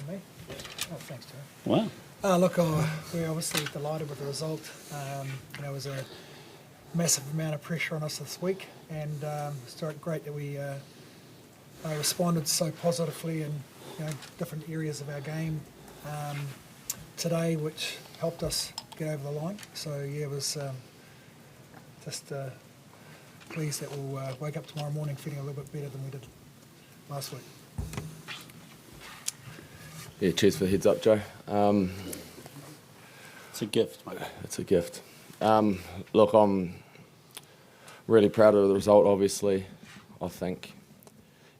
Me? Oh, thanks, Terry. Wow. Look, we're obviously delighted with the result. It was a massive amount of pressure on us this week, and it's great that we responded so positively in different areas of our game today, which helped us get over the line. So yeah, it was just pleased that we'll wake up tomorrow morning feeling a little bit better than we did last week. Yeah, cheers for the heads up, Joe. It's a gift, mate. It's a gift. Look, I'm really proud of the result, obviously. I think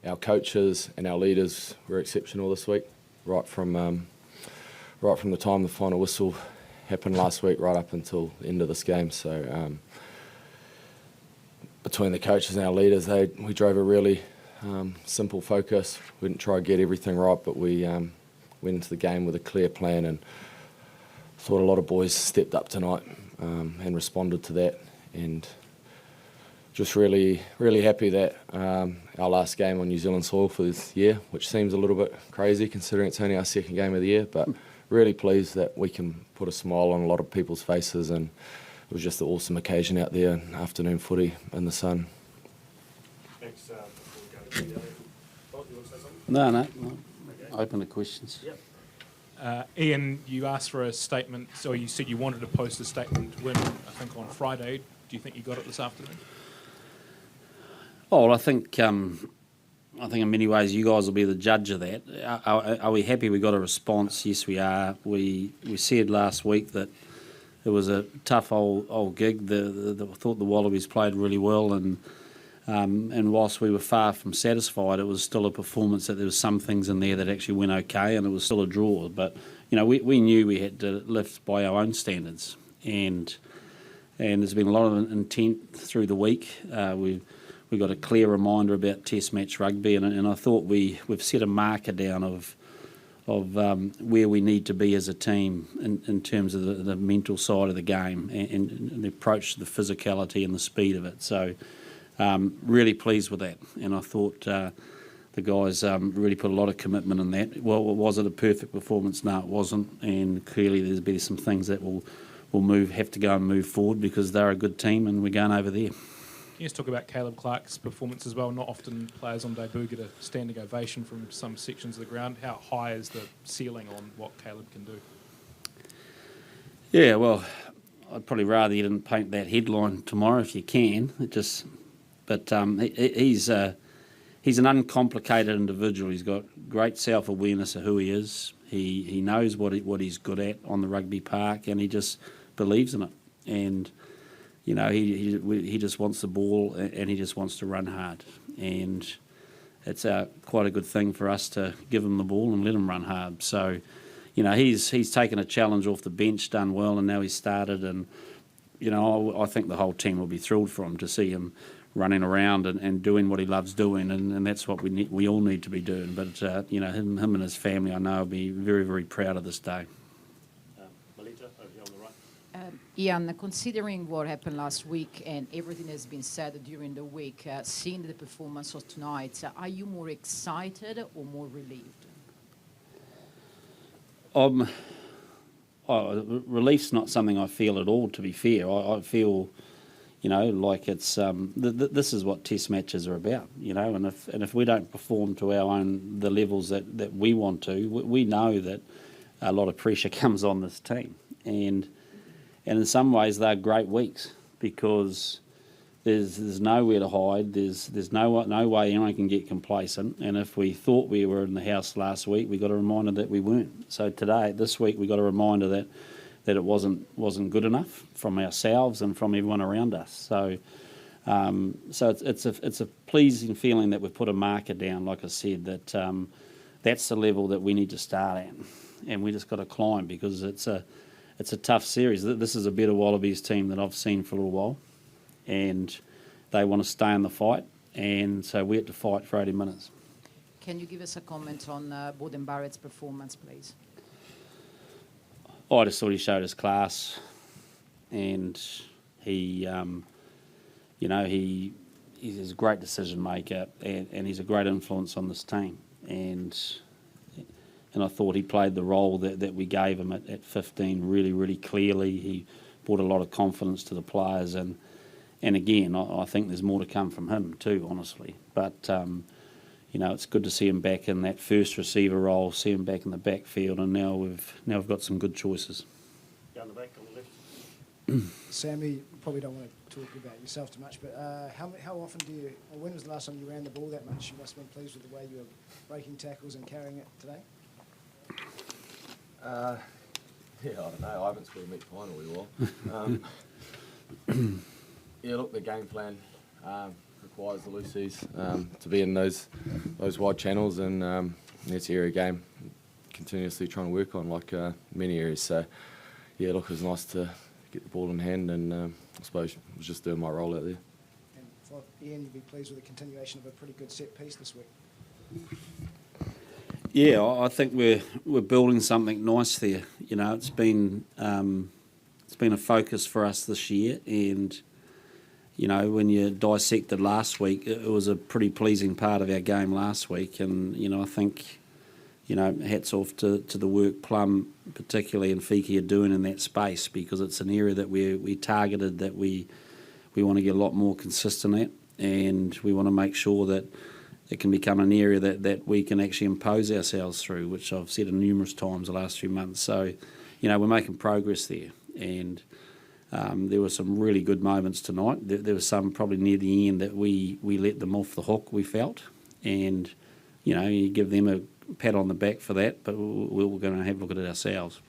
our coaches and our leaders were exceptional this week, right from the time the final whistle happened last week right up until the end of this game. So between the coaches and our leaders, we drove a really simple focus. We didn't try to get everything right, but we went into the game with a clear plan, and thought a lot of boys stepped up tonight and responded to that, and just really, really happy that our last game on New Zealand soil for this year, which seems a little bit crazy considering it's only our second game of the year, but really pleased that we can put a smile on a lot of people's faces, and it was just an awesome occasion out there, afternoon footy in the sun. Thanks. Before we go to you want to say something? No. Okay. Open to questions. Yep. Ian, you asked for a statement, so you said you wanted to post a statement when, I think, on Friday. Do you think you got it this afternoon? Oh, well, I think in many ways you guys will be the judge of that. Are we happy we got a response? Yes, we are. We said last week that it was a tough old gig. I thought the Wallabies played really well, and whilst we were far from satisfied, it was still a performance that there was some things in there that actually went okay, and it was still a draw. But we knew we had to lift by our own standards, and there's been a lot of intent through the week. We got a clear reminder about Test match rugby, and I thought we've set a marker down of where we need to be as a team in terms of the mental side of the game and the approach to the physicality and the speed of it. So really pleased with that, and I thought the guys really put a lot of commitment in that. Well, was it a perfect performance? No, it wasn't, and clearly there's been some things that will have to go and move forward, because they're a good team and we're going over there. Can you just talk about Caleb Clark's performance as well? Not often players on debut get a standing ovation from some sections of the ground. How high is the ceiling on what Caleb can do? Yeah, well, I'd probably rather you didn't paint that headline tomorrow if you can. He's an uncomplicated individual. He's got great self-awareness of who he is. He knows what he's good at on the rugby park, and he just believes in it. And he just wants the ball, and he just wants to run hard. And it's quite a good thing for us to give him the ball and let him run hard. So, he's taken a challenge off the bench, done well, and now he's started. And, I think the whole team will be thrilled for him to see him running around and doing what he loves doing. And that's what we all need to be doing. But, him and his family, I know, will be very, very proud of this day. Ian, considering what happened last week and everything that's been said during the week, seeing the performance of tonight, are you more excited or more relieved? Relief's not something I feel at all, to be fair. I feel, like it's this is what Test matches are about, and if we don't perform to the levels that we want to, we know that a lot of pressure comes on this team, and in some ways they're great weeks, because there's nowhere to hide. There's no way anyone can get complacent. And if we thought we were in the house last week, we got a reminder that we weren't. So this week, we got a reminder that it wasn't good enough from ourselves and from everyone around us. So it's a pleasing feeling that we've put a marker down. Like I said, that's the level that we need to start at, and we just got to climb, because it's a tough series. This is a better Wallabies team that I've seen for a little while, and they want to stay in the fight, and so we have to fight for 80 minutes. Can you give us a comment on Borden Barrett's performance, please? I just thought he showed his class, and he's a great decision maker, and he's a great influence on this team. And I thought he played the role that we gave him at 15 really, really clearly. He brought a lot of confidence to the players, and again, I think there's more to come from him too, honestly. But it's good to see him back in that first receiver role, see him back in the backfield, and now we've got some good choices. Down the back on the left. Sammy, you probably don't want to talk about yourself too much, but how often or when was the last time you ran the ball that much? You must have been pleased with the way you were breaking tackles and carrying it today. Yeah, I don't know. I haven't scored a meet final, we will. Yeah, look, the game plan requires the loosies to be in those wide channels, and it's area game. Continuously trying to work on like many areas. So, yeah, look, it was nice to get the ball in hand, and I suppose I was just doing my role out there. And for Ian, you'd be pleased with the continuation of a pretty good set piece this week. Yeah, I think we're building something nice there. It's been a focus for us this year, and when you dissected last week, it was a pretty pleasing part of our game last week, and I think hats off to the work Plum particularly and Fiki are doing in that space, because it's an area that we targeted, that we want to get a lot more consistent at, and we want to make sure that it can become an area that we can actually impose ourselves through, which I've said numerous times the last few months. So, we're making progress there, and there were some really good moments tonight. There was some probably near the end that we let them off the hook, we felt, and you give them a pat on the back for that, but we're going to have a look at it ourselves.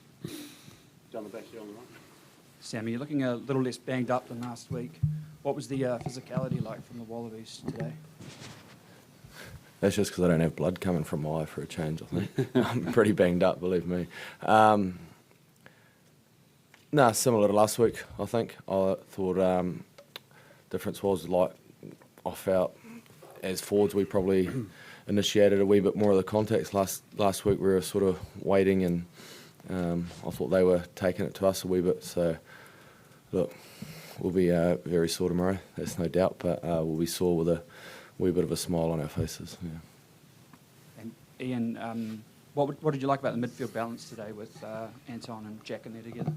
Down the back here on the right. Sammy, you're looking a little less banged up than last week. What was the physicality like from the Wallabies today? That's just because I don't have blood coming from my eye for a change, I think. I'm pretty banged up, believe me. Similar to last week, I think. I thought difference was, like, I felt as forwards we probably initiated a wee bit more of the contacts. Last week we were sort of waiting, and I thought they were taking it to us a wee bit. So, look, we'll be very sore tomorrow, that's no doubt, but we'll be sore with a wee bit of a smile on our faces. Yeah. And Ian, what did you like about the midfield balance today with Anton and Jack in there together?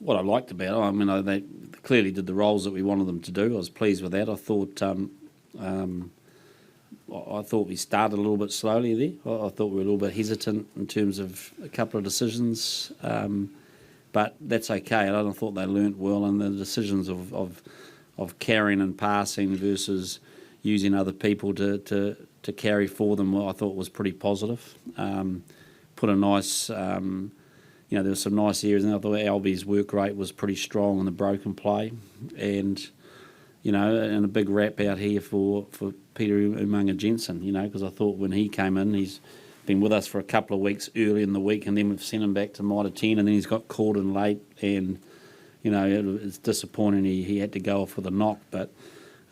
What I liked about it, they clearly did the roles that we wanted them to do. I was pleased with that. I thought we started a little bit slowly there. I thought we were a little bit hesitant in terms of a couple of decisions, but that's okay. I thought they learnt well, and the decisions of carrying and passing versus using other people to carry for them, I thought was pretty positive. Put a nice. There were some nice areas, and I thought Albie's work rate was pretty strong on the broken play, and and a big wrap out here for Peter Umaga Jensen, because I thought when he came in, he's been with us for a couple of weeks early in the week, and then we've sent him back to Mitre 10, and then he's got called in late, and it's disappointing he had to go off with a knock, but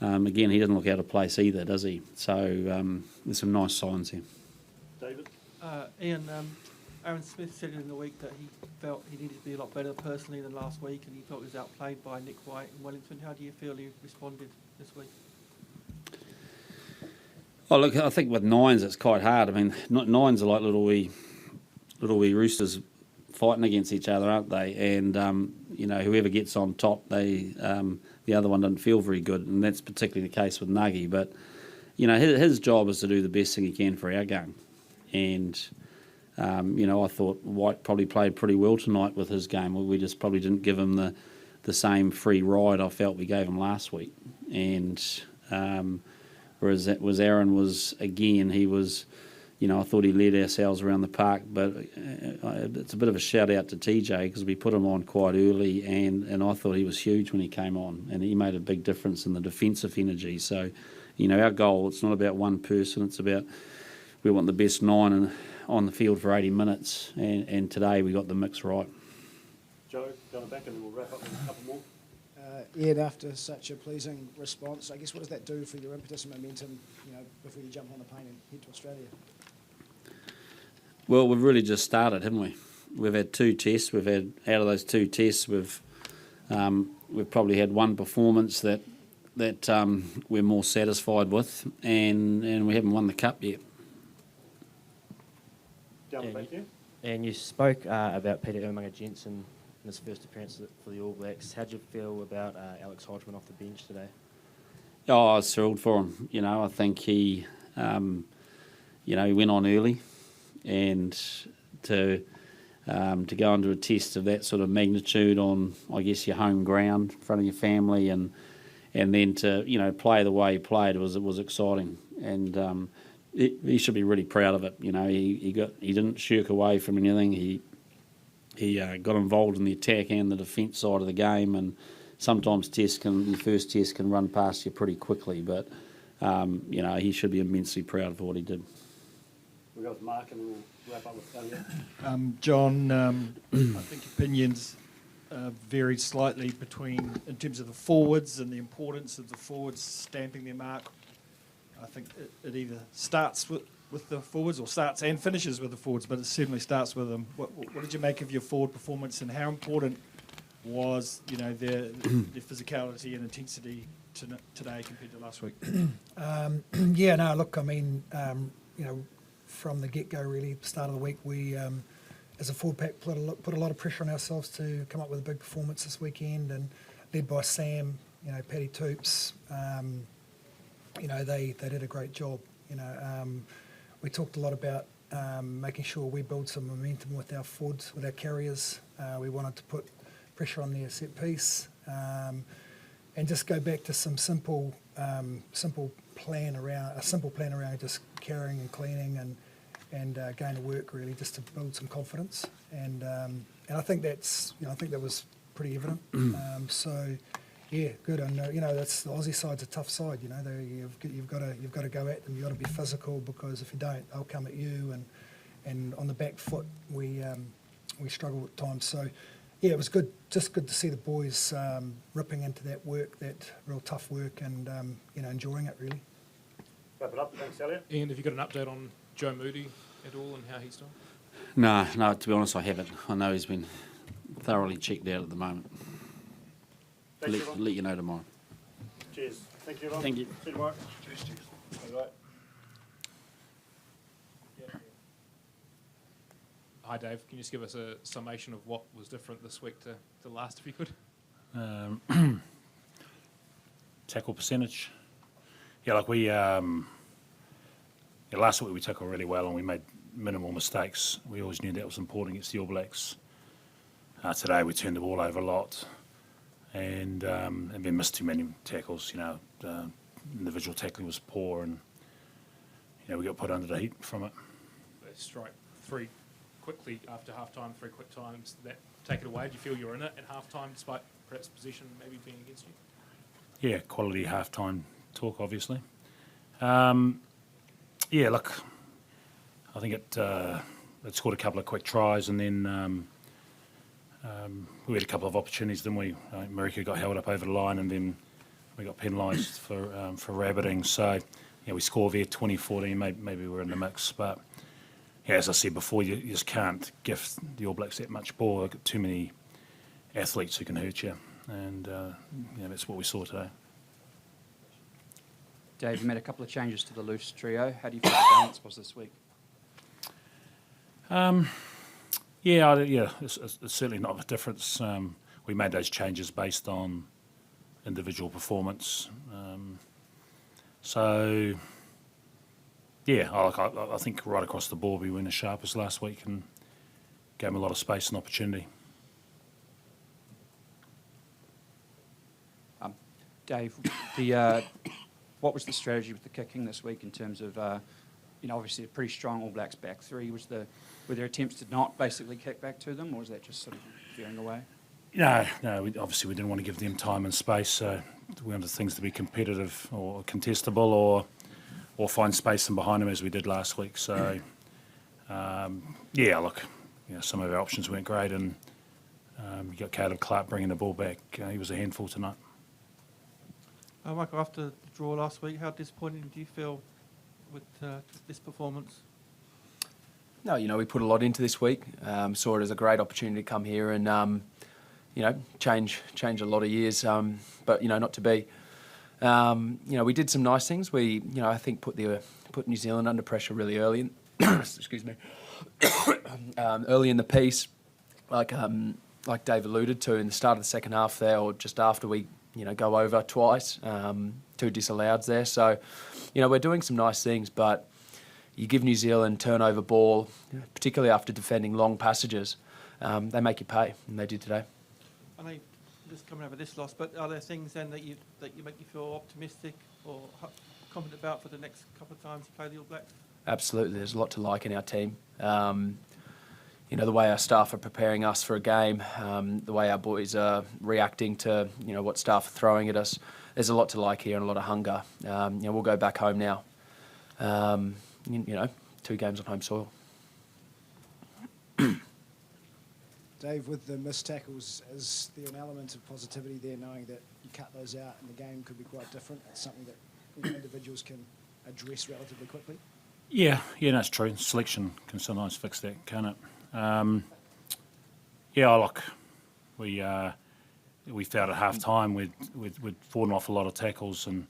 again, he doesn't look out of place either, does he? So there's some nice signs here. David? Ian, Aaron Smith said in the week that he felt he needed to be a lot better personally than last week, and he felt he was outplayed by Nick White in Wellington. How do you feel he responded this week? Oh, look, I think with nines it's quite hard. Nines are like little wee roosters fighting against each other, aren't they? And whoever gets on top, the other one doesn't feel very good, and that's particularly the case with Nuggy. But his job is to do the best thing he can for our game, and I thought White probably played pretty well tonight with his game. We just probably didn't give him the same free ride I felt we gave him last week. And whereas Aaron was, again, he was, I thought he led ourselves around the park. But it's a bit of a shout out to TJ, because we put him on quite early, and I thought he was huge when he came on, and he made a big difference in the defensive energy. So, our goal, it's not about one person, it's about we want the best nine on the field for 80 minutes, and today we got the mix right. Joe, down the back, and then we'll wrap up with a couple more. Ian, after such a pleasing response, I guess what does that do for your impetus and momentum, before you jump on the plane and head to Australia? Well, we've really just started, haven't we? We've had 2 tests. Out of those 2 tests, we've probably had one performance that that we're more satisfied with, and we haven't won the cup yet. Down the back here. And you spoke about Peter Umaga-Jensen in his first appearance for the All Blacks. How did you feel about Alex Hodgman off the bench today? Oh, I was thrilled for him. I think he, he went on early, and to go into a test of that sort of magnitude on, I guess, your home ground in front of your family, and then to play the way he played was exciting, and he should be really proud of it. He didn't shirk away from anything. He got involved in the attack and the defence side of the game, and sometimes your first test can run past you pretty quickly, but he should be immensely proud of what he did. We'll go with Mark and we'll wrap up with Elliot. John, I think opinions varied slightly in terms of the forwards and the importance of the forwards stamping their mark. I think it either starts with the forwards or starts and finishes with the forwards, but it certainly starts with them. What did you make of your forward performance, and how important was their physicality and intensity today compared to last week? From the get-go, really, start of the week, we, as a forward pack, put a lot of pressure on ourselves to come up with a big performance this weekend, and led by Sam, Paddy Toops, they did a great job. We talked a lot about making sure we build some momentum with our forwards, with our carriers. We wanted to put pressure on their set piece, and just go back to some simple plan around just carrying and cleaning and going to work, really, just to build some confidence. And I think that was pretty evident. Good. And that's the Aussie side's a tough side. You've got to go at them. You've got to be physical, because if you don't, they'll come at you. And on the back foot, we struggle at times. So it was good. Just good to see the boys ripping into that work, that real tough work, and enjoying it, really. Wrap it up. Thanks, Elliot. And have you got an update on Joe Moody at all and how he's doing? No, to be honest, I haven't. I know he's been thoroughly checked out at the moment. Thanks, everyone. Let you know tomorrow. Cheers. Thank you, everyone. Thank you. See you tomorrow. Cheers. All right. Hi, Dave. Can you just give us a summation of what was different this week to last, if you could? Tackle percentage. Last week we tackled really well and we made minimal mistakes. We always knew that was important against the All Blacks. Today we turned the ball over a lot and we missed too many tackles. Individual tackling was poor, and we got put under the heat from it. They strike three quickly after half-time, 3 quick times. That take it away? Do you feel you're in it at half-time, despite perhaps possession maybe being against you? Yeah, quality half-time talk, obviously. I think it scored a couple of quick tries, and then we had a couple of opportunities. Then Marika got held up over the line, and then we got penalised for rabbiting. So we scored there 2014. Maybe we're in the mix, but as I said before, you just can't gift the All Blacks that much ball. They've got too many athletes who can hurt you, and that's what we saw today. Dave, you made a couple of changes to the loose trio. How do you feel the balance was this week? It's certainly not a difference. We made those changes based on individual performance. I think right across the board we were in the sharpest last week and gave them a lot of space and opportunity. Dave, what was the strategy with the kicking this week in terms of, obviously a pretty strong All Blacks back three? Were there attempts to not basically kick back to them, or was that just sort of veering away? No. We didn't want to give them time and space. So we wanted things to be competitive or contestable, or find space in behind them as we did last week. So some of our options weren't great, and you got Caleb Clark bringing the ball back. He was a handful tonight. Michael, after the draw last week, how disappointing do you feel with this performance? No, we put a lot into this week. Saw it as a great opportunity to come here and, change a lot of years, but, not to be. We did some nice things. We, I think put New Zealand under pressure really early. Excuse me. Early in the piece, like Dave alluded to in the start of the second half there, or just after we, go over twice, 2 disalloweds there. So, we're doing some nice things, but you give New Zealand turnover ball, particularly after defending long passages, they make you pay, and they did today. I know you're just coming over this loss, but are there things then that you make you feel optimistic or confident about for the next couple of times you play the All Blacks? Absolutely, there's a lot to like in our team. The way our staff are preparing us for a game, the way our boys are reacting to, what staff are throwing at us. There's a lot to like here and a lot of hunger. We'll go back home now. 2 games on home soil. Dave, with the missed tackles, is there an element of positivity there, knowing that you cut those out and the game could be quite different? It's something that individuals can address relatively quickly? Yeah, that's true. Selection can sometimes fix that, can't it? We felt at half time we'd fallen off a lot of tackles and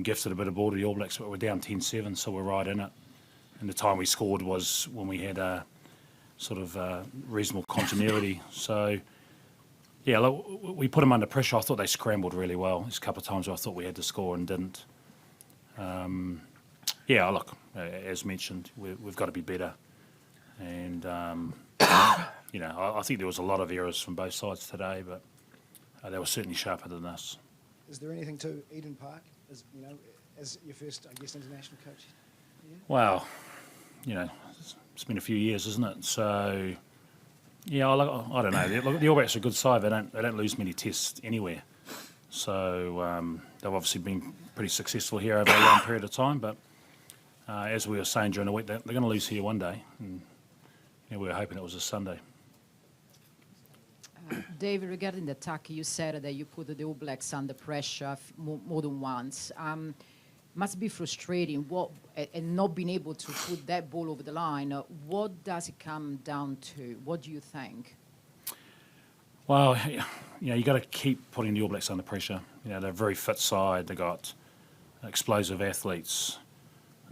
gifted a bit of ball to the All Blacks, but we're down 10-7, so we're right in it. And the time we scored was when we had a sort of reasonable continuity. So, we put them under pressure. I thought they scrambled really well. There's a couple of times where I thought we had to score and didn't. As mentioned, we've got to be better. And, I think there was a lot of errors from both sides today, but they were certainly sharper than us. Is there anything to Eden Park, as your first, international coach? Yeah? Well, it's been a few years, isn't it? So, I don't know. The All Blacks are a good side. They don't lose many tests anywhere. So they've obviously been pretty successful here over a long period of time. But as we were saying during the week, they're going to lose here one day. And we were hoping it was a Sunday. David, regarding the attack, you said that you put the All Blacks under pressure more than once. Must be frustrating. And not being able to put that ball over the line. What does it come down to? What do you think? Well, you got to keep putting the All Blacks under pressure. They're a very fit side. They got explosive athletes,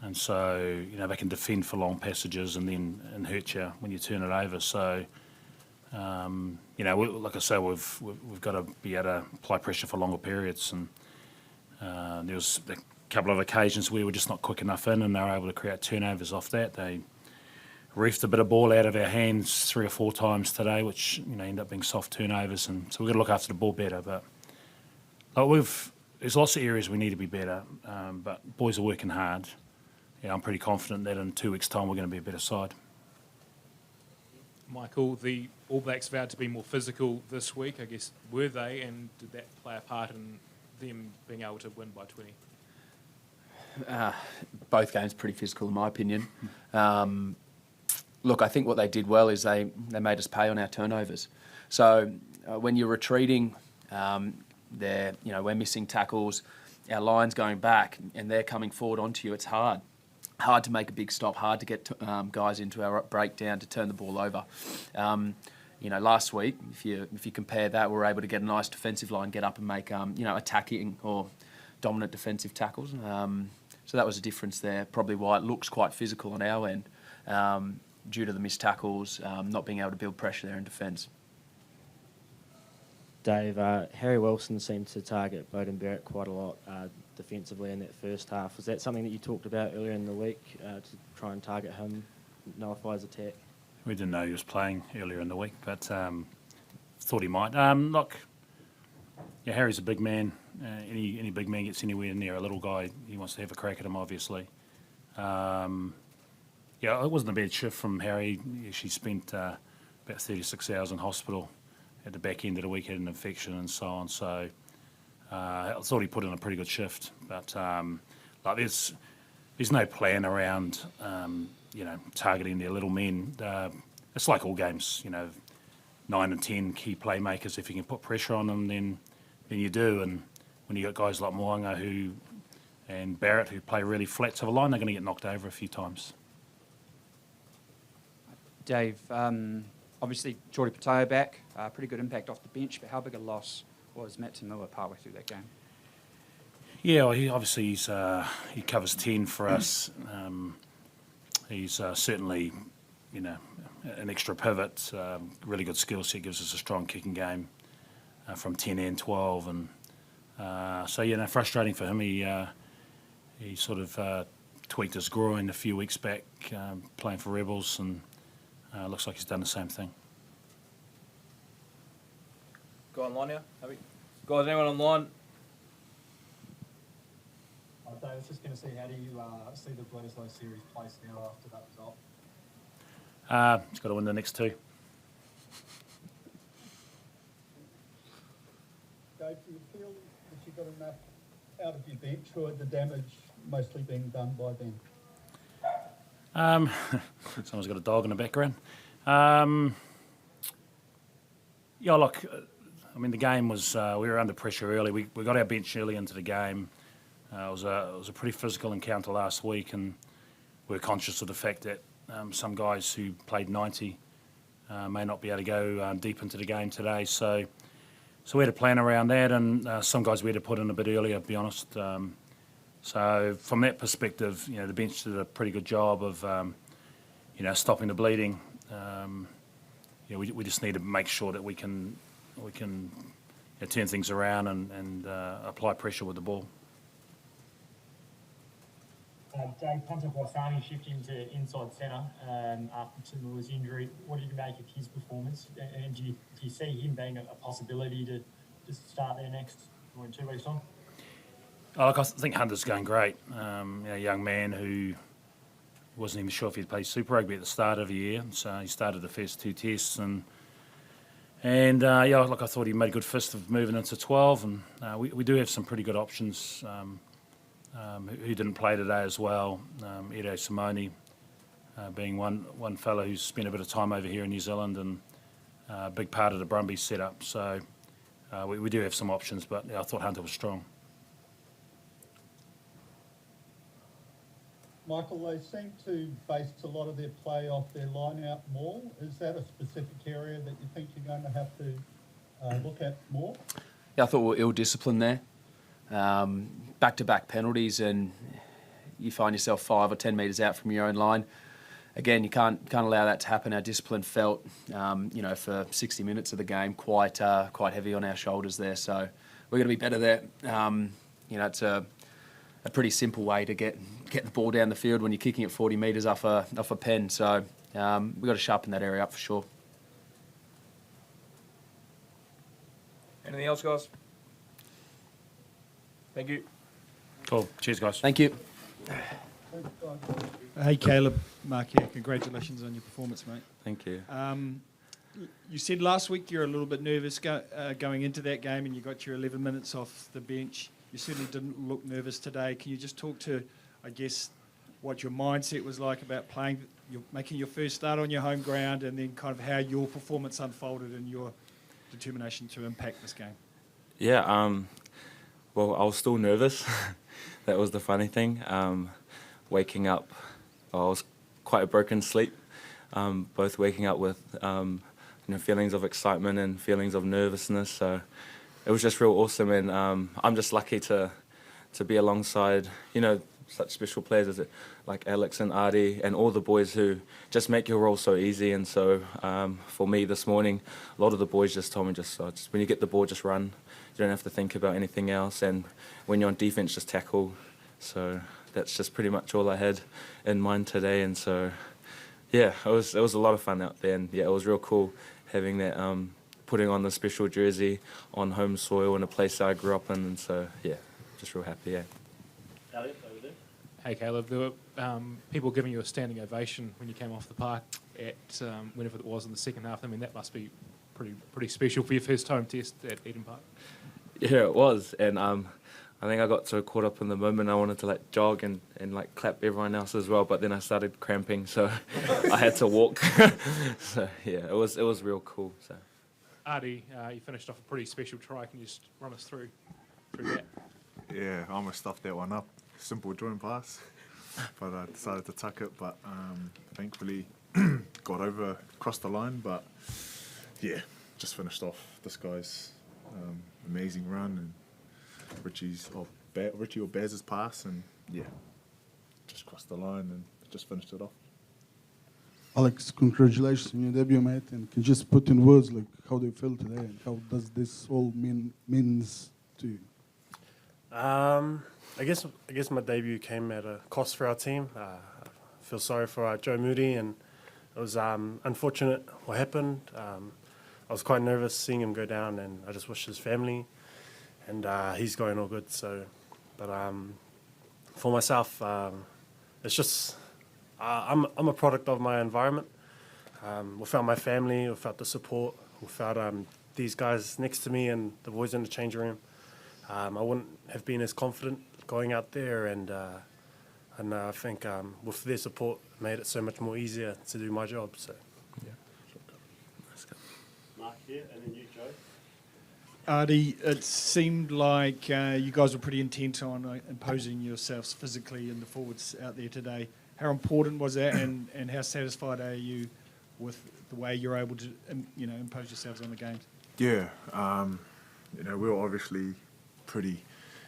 and so they can defend for long passages and then hurt you when you turn it over. So. Like I say, we've got to be able to apply pressure for longer periods, and there was a couple of occasions where we were just not quick enough in, and they were able to create turnovers off that. They reefed a bit of ball out of our hands 3 or 4 times today, which end up being soft turnovers, and so we've got to look after the ball better. But there's lots of areas we need to be better, but boys are working hard. I'm pretty confident that in 2 weeks' time we're going to be a better side. Michael, the All Blacks vowed to be more physical this week, I guess. Were they, and did that play a part in them being able to win by 20? Both games pretty physical, in my opinion. Look, I think what they did well is they made us pay on our turnovers. So when you're retreating, we're missing tackles, our line's going back, and they're coming forward onto you. It's hard to make a big stop, hard to get guys into our breakdown to turn the ball over. Last week, if you compare that, we were able to get a nice defensive line, get up and make attacking or dominant defensive tackles. So that was a difference there. Probably why it looks quite physical on our end, due to the missed tackles, not being able to build pressure there in defence. Dave, Harry Wilson seemed to target Beauden Barrett quite a lot defensively in that first half. Was that something that you talked about earlier in the week to try and target him, nullify his attack? We didn't know he was playing earlier in the week, but thought he might. Harry's a big man. Any big man gets anywhere near a little guy, he wants to have a crack at him, obviously. It wasn't a bad shift from Harry. He actually spent about 36 hours in hospital at the back end of the week, had an infection and so on. So I thought he put in a pretty good shift. But there's no plan around targeting their little men. It's like all games, 9 and 10 key playmakers. If you can put pressure on them, then you do. And when you got guys like Moanga and Barrett who play really flat to the line, they're going to get knocked over a few times. Dave, obviously Jordi Pataia back, pretty good impact off the bench, but how big a loss was Matt Tamua partway through that game? Yeah, well, he covers 10 for us. He's certainly, an extra pivot. Really good skill set, gives us a strong kicking game from 10 and 12, and frustrating for him. He sort of tweaked his groin a few weeks back playing for Rebels, and looks like he's done the same thing. Go online now. Guys, anyone online? Dave, I was just going to say, how do you see the Bledisloe series placed now after that result? He's got to win the next two. Dave, do you feel that you got enough out of your bench, or the damage mostly being done by them? Someone's got a dog in the background. Look, the game was, we were under pressure early. We got our bench early into the game. It was a pretty physical encounter last week, and we're conscious of the fact that some guys who played 90 may not be able to go deep into the game today. So we had a plan around that, and some guys we had to put in a bit earlier, to be honest. So from that perspective, the bench did a pretty good job of, stopping the bleeding. We just need to make sure that we can turn things around and apply pressure with the ball. Dave, Ponta Borsani shifting to inside centre after Tumua's injury. What did you make of his performance? And do you see him being a possibility to just start there next or in 2 weeks' time? I think Hunter's going great. A young man who wasn't even sure if he'd play Super Rugby at the start of the year, so he started the first 2 tests, and I thought he made a good fist of moving into 12, and we do have some pretty good options who didn't play today as well. Edo Simone being one fellow who's spent a bit of time over here in New Zealand and a big part of the Brumbies setup. So we do have some options, but I thought Hunter was strong. Michael, they seem to base a lot of their play off their line-out maul. Is that a specific area that you think you're going to have to look at more? Yeah, I thought we were ill-disciplined there. Back-to-back penalties, and you find yourself 5 or 10 metres out from your own line. Again, you can't allow that to happen. Our discipline felt, for 60 minutes of the game, quite heavy on our shoulders there. So we're going to be better there. It's a pretty simple way to get the ball down the field when you're kicking it 40 metres off a pen. So we've got to sharpen that area up for sure. Anything else, guys? Thank you. Cool. Cheers, guys. Thank you. Hey, Caleb, Mark here. Congratulations on your performance, mate. Thank you. You said last week you're a little bit nervous going into that game, and you got your 11 minutes off the bench. You certainly didn't look nervous today. Can you just talk to, I guess, what your mindset was like about making your first start on your home ground, and then kind of how your performance unfolded and your determination to impact this game? Yeah, well, I was still nervous. That was the funny thing. Waking up, I was quite a broken sleep. Both waking up with feelings of excitement and feelings of nervousness. So it was just real awesome, and I'm just lucky to be alongside such special players as like Alex and Artie and all the boys who just make your role so easy. And so for me this morning, a lot of the boys just told me just when you get the ball, just run. You don't have to think about anything else, and when you're on defense, just tackle. So that's just pretty much all I had in mind today. And so yeah, it was a lot of fun out there, and yeah, it was real cool having that putting on the special jersey on home soil in a place I grew up in. And so yeah, just real happy. Yeah. Elliot, over there. Hey, Caleb. There were people giving you a standing ovation when you came off the park at whenever it was in the second half. I mean, that must be pretty special for your first home test at Eden Park. Yeah, it was, and I think I got so caught up in the moment. I wanted to jog and clap everyone else as well, but then I started cramping, so I had to walk. So yeah, it was real cool. So Artie, you finished off a pretty special try. Can you just run us through that? Yeah, I almost stuffed that one up. Simple joint pass, but I decided to tuck it. But thankfully got across the line. But yeah, just finished off this guy's amazing run, and Richie's Richie or Baz's pass, and yeah, just crossed the line and just finished it off. Alex, congratulations on your debut, mate. And can you just put in words like how do you feel today, and how does this all means to you? I guess my debut came at a cost for our team. I feel sorry for Joe Moody, and it was unfortunate what happened. I was quite nervous seeing him go down, and I just wish his family and he's going all good. So, but for myself, it's just I'm a product of my environment. Without my family, without the support, without these guys next to me and the boys in the change room, I wouldn't have been as confident going out there. And I think with their support, it made it so much more easier to do my job. So, yeah. Mark here, and then you, Joe. Artie, it seemed like you guys were pretty intent on imposing yourselves physically in the forwards out there today. How important was that, and how satisfied are you with the way you're able to, impose yourselves on the games? Yeah, we were obviously pretty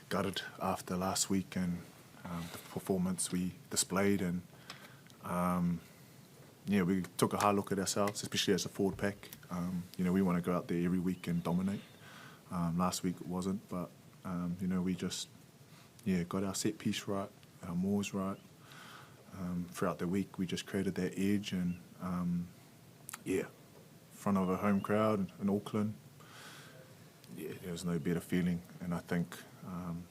gutted after last week and the performance we displayed, and we took a hard look at ourselves, especially as a forward pack. We want to go out there every week and dominate. Last week it wasn't, but we just got our set piece right, our mauls right. Throughout the week we just created that edge, and front of a home crowd in Auckland, there was no better feeling. And I think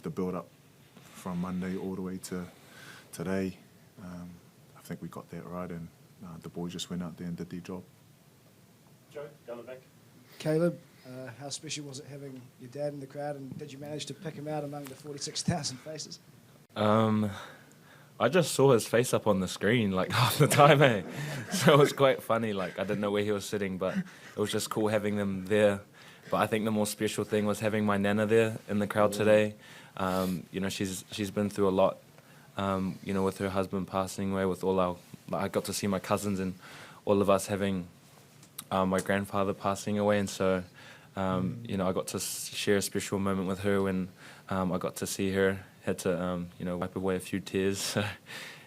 the build up from Monday all the way to today, I think we got that right, and the boys just went out there and did their job. Joe, down the back. Caleb, how special was it having your dad in the crowd, and did you manage to pick him out among the 46,000 faces? I just saw his face up on the screen like half the time, eh? So it was quite funny. Like, I didn't know where he was sitting, but it was just cool having them there. But I think the more special thing was having my nana there in the crowd today. She's been through a lot, with her husband passing away, with all our... I got to see my cousins and all of us having my grandfather passing away, and so, I got to share a special moment with her when I got to see her. Had to, wipe away a few tears. So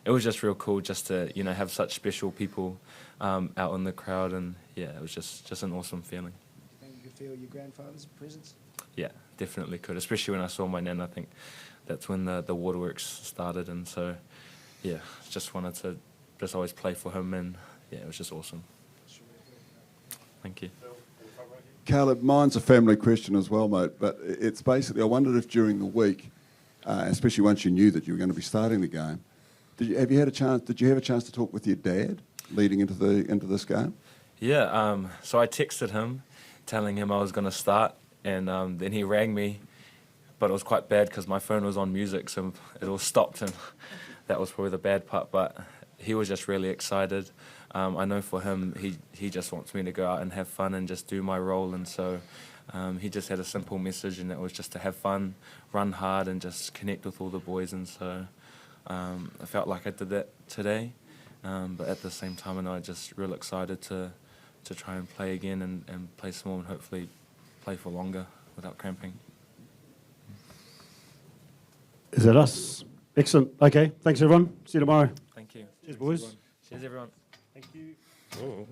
it was just real cool just to, have such special people out in the crowd, and it was just an awesome feeling. Do you think you could feel your grandfather's presence? Yeah, definitely could, especially when I saw my nan. I think that's when the waterworks started, and so, just wanted to just always play for him, and it was just awesome. Thank you. Caleb, mine's a family question as well, mate, but it's basically, I wondered if during the week, especially once you knew that you were going to be starting the game, did you have a chance to talk with your dad leading into this game? Yeah, so I texted him telling him I was going to start, and then he rang me, but it was quite bad because my phone was on music, so it all stopped, and that was probably the bad part, but he was just really excited. I know for him, he just wants me to go out and have fun and just do my role, and so he just had a simple message, and it was just to have fun, run hard, and just connect with all the boys, and so I felt like I did that today, but at the same time, I'm just real excited to try and play again and play some more and hopefully play for longer without cramping. Is that us? Excellent. Okay, thanks everyone. See you tomorrow. Thank you. Cheers, boys. Cheers, everyone. Thank you. Oh.